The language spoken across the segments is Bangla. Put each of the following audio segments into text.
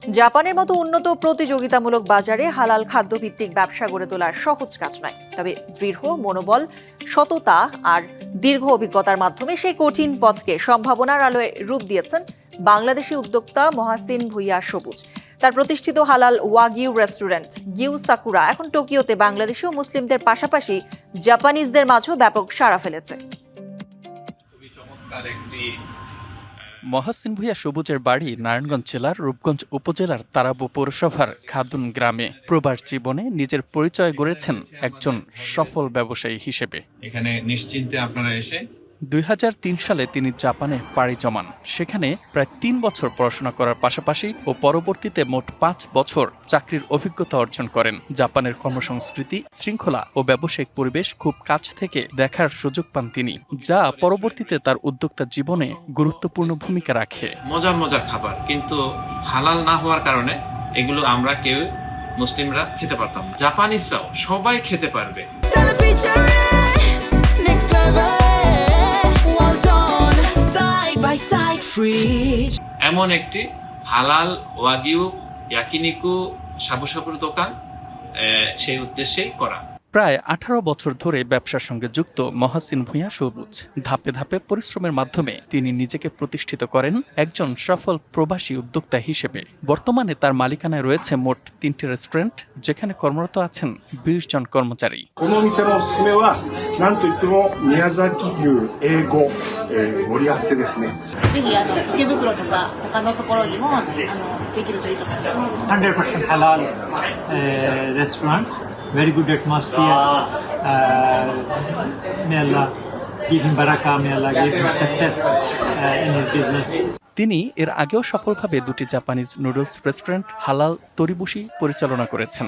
জাপানের মতো উন্নত প্রতিযোগিতামূলক বাজারে হালাল খাদ্যভিত্তিক ব্যবসা গড়ে তোলার সহজ কাজ নয়, তবে দৃঢ় মনোবল, সততা আর দীর্ঘ অভিজ্ঞতার মাধ্যমে সেই কঠিন পথকে সম্ভাবনার আলোয় রূপ দিয়েছেন বাংলাদেশি উদ্যোক্তা মহাসিন ভুইয়া সবুজ। তার প্রতিষ্ঠিত হালাল ওয়াগিউ রেস্টুরেন্ট গিউ সাকুরা এখন টোকিওতে বাংলাদেশি ও মুসলিমদের পাশাপাশি জাপানিজদের মাঝেও ব্যাপক সাড়া ফেলেছে। মহাসিন ভুইয়া সবুজের বাড়ি নারায়ণগঞ্জ জেলার রূপগঞ্জ উপজেলার তারাবো পৌরসভার খাদুন গ্রামে। প্রবাস জীবনে নিজের পরিচয় গড়েছেন একজন সফল ব্যবসায়ী হিসেবে। এখানে নিশ্চিন্তে আপনারা এসে 2003 সালে তিনি জাপানে পাড়ি জমান। সেখানে প্রায় 3 বছর পড়াশোনা করার পাশাপাশি ও পরবর্তীতে মোট 5 বছর চাকরির অভিজ্ঞতা অর্জন করেন। জাপানের কর্মসংস্কৃতি, শৃঙ্খলা ও ব্যবসায়িক পরিবেশ খুব কাছ থেকে দেখার সুযোগ পান তিনি, যা পরবর্তীতে তার উদ্যোক্তা জীবনে গুরুত্বপূর্ণ ভূমিকা রাখে। মজার মজার খাবার, কিন্তু হালাল না হওয়ার কারণে এগুলো আমরা কেউ মুসলিমরা খেতে পারতাম না। জাপানিজরাও সবাই খেতে পারবে। এমন একটি হালাল ওয়াগিউ ইয়াকিনিকু সাবু সাবুর দোকান সেই উদ্দেশ্যেই করা। প্রায় 18 বছর ধরে ব্যবসার সঙ্গে যুক্ত মহাসিন ভুইয়া সবুজ। ধাপে ধাপে পরিশ্রমের মাধ্যমে তিনি নিজেকে প্রতিষ্ঠিত করেন একজন সফল প্রবাসী উদ্যোক্তা হিসেবে। বর্তমানে তার মালিকানায় রয়েছে মোট 3টি রেস্টুরেন্ট, যেখানে কর্মরত আছেন 20 জন কর্মচারী। Very good atmosphere. May Allah give him barakah, may Allah give him success in his business. তিনি এর আগেও সফলভাবে 2টি জাপানিজ নুডলস রেস্টুরেন্ট হালাল তরিবুশি পরিচালনা করেছেন।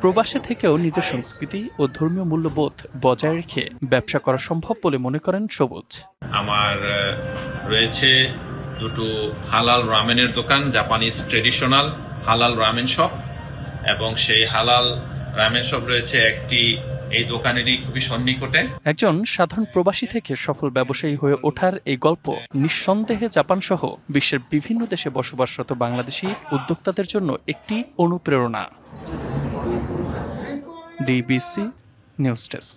প্রবাসে থেকেও নিজের সংস্কৃতি ও ধর্মীয় মূল্যবোধ বজায় রেখে ব্যবসা করা সম্ভব বলে মনে করেন সবুজ। আমার রয়েছে দুটো হালাল রামেনের দোকান, জাপানিজ ট্রেডিশনাল হালাল রামেন শপ, এবং সেই হালাল রামেন শপ রয়েছে একটি এই দোকানেরই খুবই সন্নিকটে। একজন সাধারণ প্রবাসী থেকে সফল ব্যবসায়ী হয়ে ওঠার এই গল্প নিঃসন্দেহে জাপান সহ বিশ্বের বিভিন্ন দেশে বসবাসরত বাংলাদেশি উদ্যোক্তাদের জন্য একটি অনুপ্রেরণা। DBC news desk.